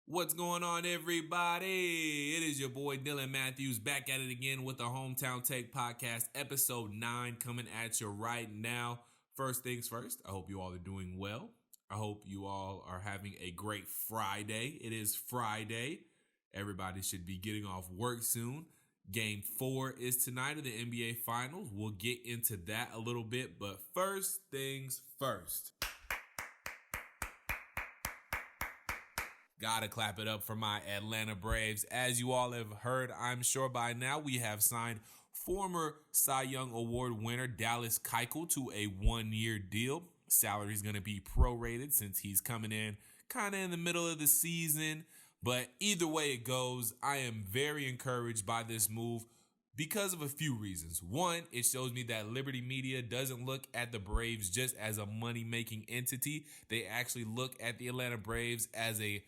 What's going on, everybody? It is your boy Dylan Matthews back at it again with the Hometown Take Podcast, episode 9, coming at you right now. First things first, I hope you all are doing well. I hope you all are having a great Friday. It is Friday. Everybody should be getting off work soon. Game 4 is tonight of the NBA Finals. We'll get into that a little bit, but first things first. Gotta clap it up for my Atlanta Braves. As you all have heard, I'm sure by now, we have signed former Cy Young Award winner Dallas Keuchel to a one-year deal. Salary is going to be prorated since he's coming in kind of in the middle of the season. But either way it goes, I am very encouraged by this move because of a few reasons. One, it shows me that Liberty Media doesn't look at the Braves just as a money-making entity. They actually look at the Atlanta Braves as a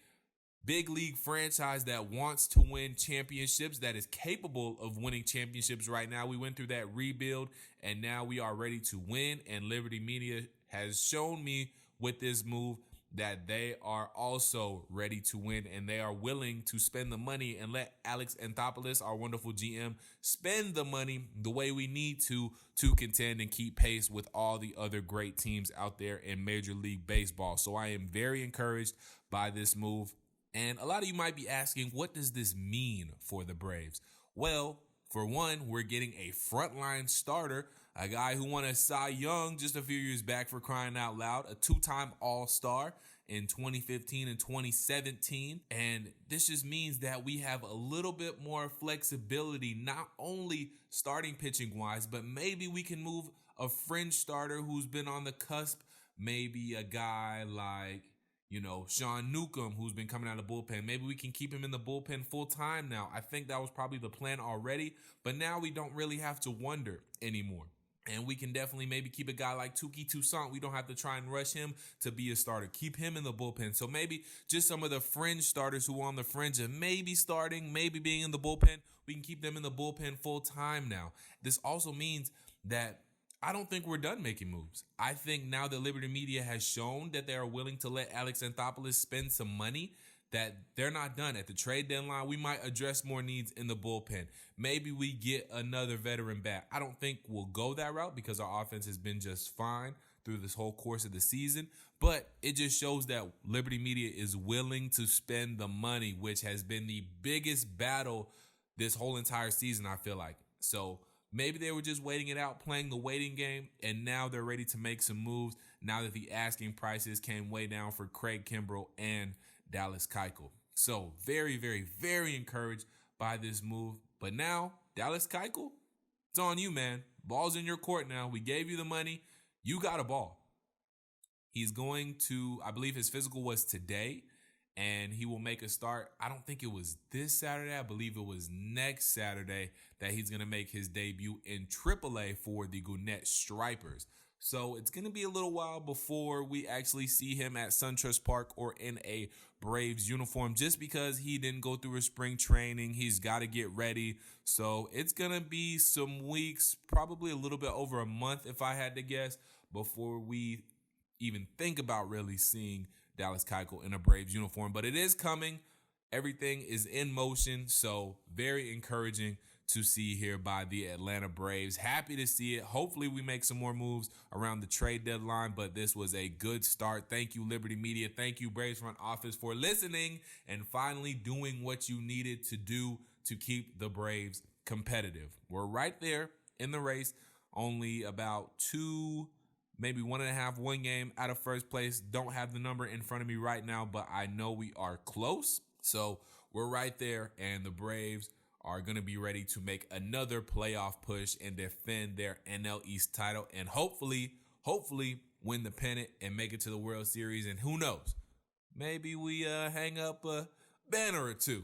big league franchise that wants to win championships, that is capable of winning championships right now. We went through that rebuild, and now we are ready to win. And Liberty Media has shown me with this move that they are also ready to win, and they are willing to spend the money and let Alex Anthopoulos, our wonderful GM, spend the money the way we need to contend and keep pace with all the other great teams out there in Major League Baseball. So I am very encouraged by this move. And a lot of you might be asking, what does this mean for the Braves? Well, for one, we're getting a frontline starter, a guy who won a Cy Young just a few years back, for crying out loud, a two-time All-Star in 2015 and 2017. And this just means that we have a little bit more flexibility, not only starting pitching-wise, but maybe we can move a fringe starter who's been on the cusp, maybe a guy like Sean Newcomb, who's been coming out of the bullpen. Maybe we can keep him in the bullpen full time now. I think that was probably the plan already, but now we don't really have to wonder anymore. And we can definitely maybe keep a guy like Touki Toussaint. We don't have to try and rush him to be a starter. Keep him in the bullpen. So maybe just some of the fringe starters who are on the fringe of maybe starting, maybe being in the bullpen, we can keep them in the bullpen full time now. This also means that I don't think we're done making moves. I think now that Liberty Media has shown that they are willing to let Alex Anthopoulos spend some money, that they're not done. At the trade deadline, we might address more needs in the bullpen. Maybe we get another veteran back. I don't think we'll go that route because our offense has been just fine through this whole course of the season. But it just shows that Liberty Media is willing to spend the money, which has been the biggest battle this whole entire season, I feel like. So maybe they were just waiting it out, playing the waiting game, and now they're ready to make some moves now that the asking prices came way down for Craig Kimbrel and Dallas Keuchel. So very, very, very encouraged by this move. But now, Dallas Keuchel, it's on you, man. Ball's in your court now. We gave you the money. You got a ball. He's going to, I believe his physical was today, and he will make a start. I don't think it was this Saturday. I believe it was next Saturday that he's going to make his debut in AAA for the Gwinnett Stripers. So it's going to be a little while before we actually see him at SunTrust Park or in a Braves uniform, just because he didn't go through a spring training. He's got to get ready. So it's going to be some weeks, probably a little bit over a month if I had to guess, before we even think about really seeing Dallas Keuchel in a Braves uniform. But it is coming. Everything is in motion. So very encouraging to see here by the Atlanta Braves. Happy to see it. Hopefully we make some more moves around the trade deadline, but this was a good start. Thank you, Liberty Media. Thank you, Braves front office, for listening and finally doing what you needed to do to keep the Braves competitive. We're right there in the race, only about maybe 1.5 game out of first place. Don't have the number in front of me right now, but I know we are close. So we're right there, and the Braves are going to be ready to make another playoff push and defend their NL East title, and hopefully win the pennant and make it to the World Series. And who knows, maybe we hang up a banner or two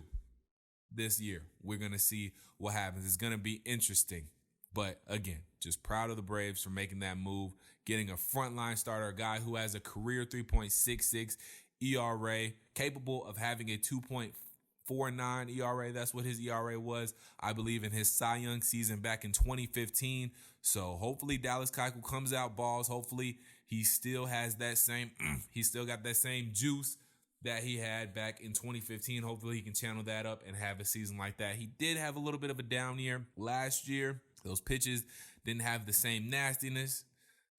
this year. We're going to see what happens. It's going to be interesting. But again, just proud of the Braves for making that move, getting a frontline starter, a guy who has a career 3.66 ERA, capable of having a 2.49 ERA. That's what his ERA was, I believe, in his Cy Young season back in 2015. So hopefully Dallas Keuchel comes out balls. Hopefully he still has that same, he's still got that same juice that he had back in 2015. Hopefully he can channel that up and have a season like that. He did have a little bit of a down year last year. Those pitches didn't have the same nastiness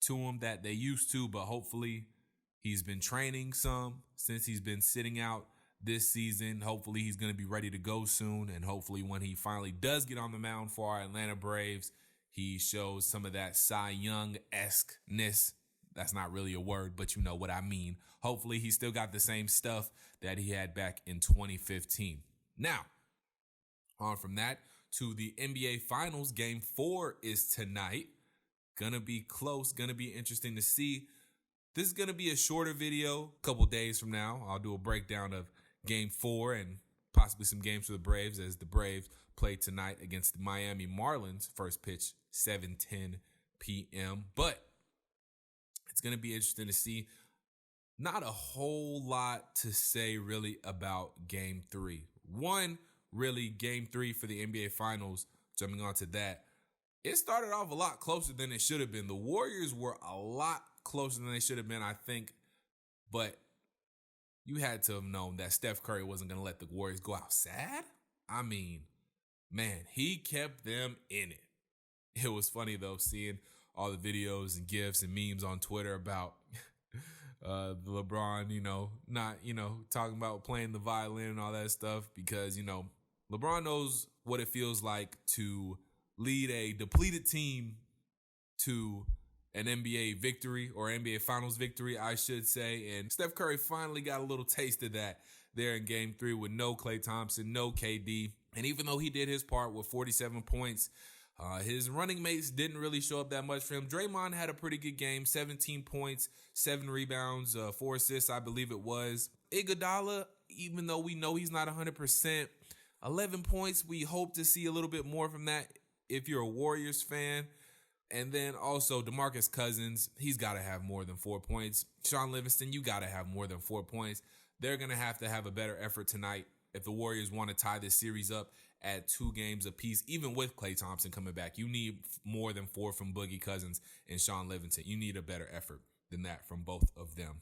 to him that they used to, but hopefully he's been training some since he's been sitting out this season. Hopefully he's going to be ready to go soon, and hopefully when he does get on the mound for our Atlanta Braves, he shows some of that Cy Young-esque-ness. That's not really a word, but you know what I mean. Hopefully he still got the same stuff that he had back in 2015. Now, on from that to the NBA Finals. Game 4 is tonight. Gonna be close. Gonna be interesting to see. This is gonna be a shorter video. A couple days from now, I'll do a breakdown of Game 4 and possibly some games for the Braves as the Braves play tonight against the Miami Marlins. First pitch, 7:10 p.m. But it's going to be interesting to see. Not a whole lot to say really about Game 3. One, really, Game 3 for the NBA Finals, jumping on to that, it started off a lot closer than it should have been. The Warriors were a lot closer than they should have been, I think. But you had to have known that Steph Curry wasn't going to let the Warriors go out sad. I mean, man, he kept them in it. It was funny, though, seeing all the videos and GIFs and memes on Twitter about LeBron, not, talking about playing the violin and all that stuff because, LeBron knows what it feels like to lead a depleted team to an NBA victory or NBA Finals victory, I should say. And Steph Curry finally got a little taste of that there in Game 3 with no Klay Thompson, no KD. And even though he did his part with 47 points, his running mates didn't really show up that much for him. Draymond had a pretty good game, 17 points, 7 rebounds, 4 assists, I believe it was. Iguodala, even though we know he's not 100%, 11 points. We hope to see a little bit more from that if you're a Warriors fan. And then also DeMarcus Cousins, he's got to have more than 4 points. Sean Livingston, you got to have more than 4 points. They're going to have a better effort tonight if the Warriors want to tie this series up at 2 games apiece. Even with Klay Thompson coming back, you need more than 4 from Boogie Cousins and Sean Livingston. You need a better effort than that from both of them.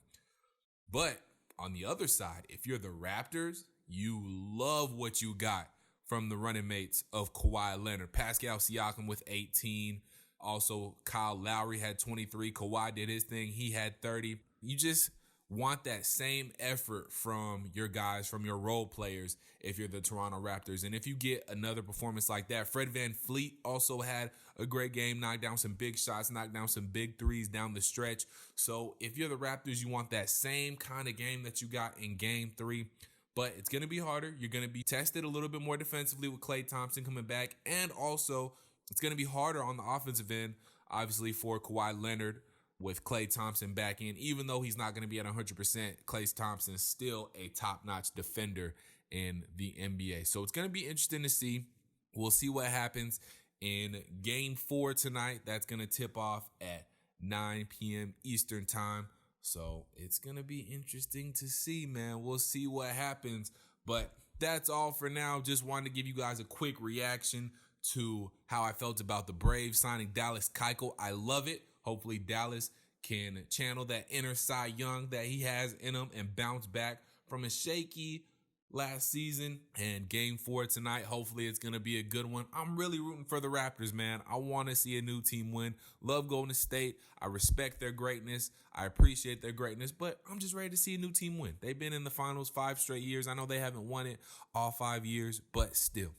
But on the other side, if you're the Raptors, you love what you got from the running mates of Kawhi Leonard. Pascal Siakam with 18. Also, Kyle Lowry had 23. Kawhi did his thing. He had 30. You just want that same effort from your guys, from your role players if you're the Toronto Raptors. And if you get another performance like that, Fred VanVleet also had a great game, knocked down some big shots, knocked down some big threes down the stretch. So if you're the Raptors, you want that same kind of game that you got in Game 3. But it's going to be harder. You're going to be tested a little bit more defensively with Klay Thompson coming back. And also, it's going to be harder on the offensive end, obviously, for Kawhi Leonard with Klay Thompson back in. Even though he's not going to be at 100%, Klay Thompson is still a top-notch defender in the NBA. So it's going to be interesting to see. We'll see what happens in Game 4 tonight. That's going to tip off at 9 p.m. Eastern time. So it's going to be interesting to see, man. We'll see what happens. But that's all for now. Just wanted to give you guys a quick reaction to how I felt about the Braves signing Dallas Keuchel. I love it. Hopefully Dallas can channel that inner Cy Young that he has in him and bounce back from a shaky last season. And Game 4 tonight, hopefully it's going to be a good one. I'm really rooting for the Raptors, man. I want to see a new team win. Love Golden State. I respect their greatness. I appreciate their greatness, but I'm just ready to see a new team win. They've been in the finals 5 straight years. I know they haven't won it all 5 years, but still,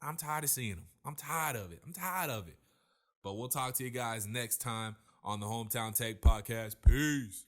I'm tired of seeing them. I'm tired of it. But we'll talk to you guys next time on the Hometown Take Podcast. Peace.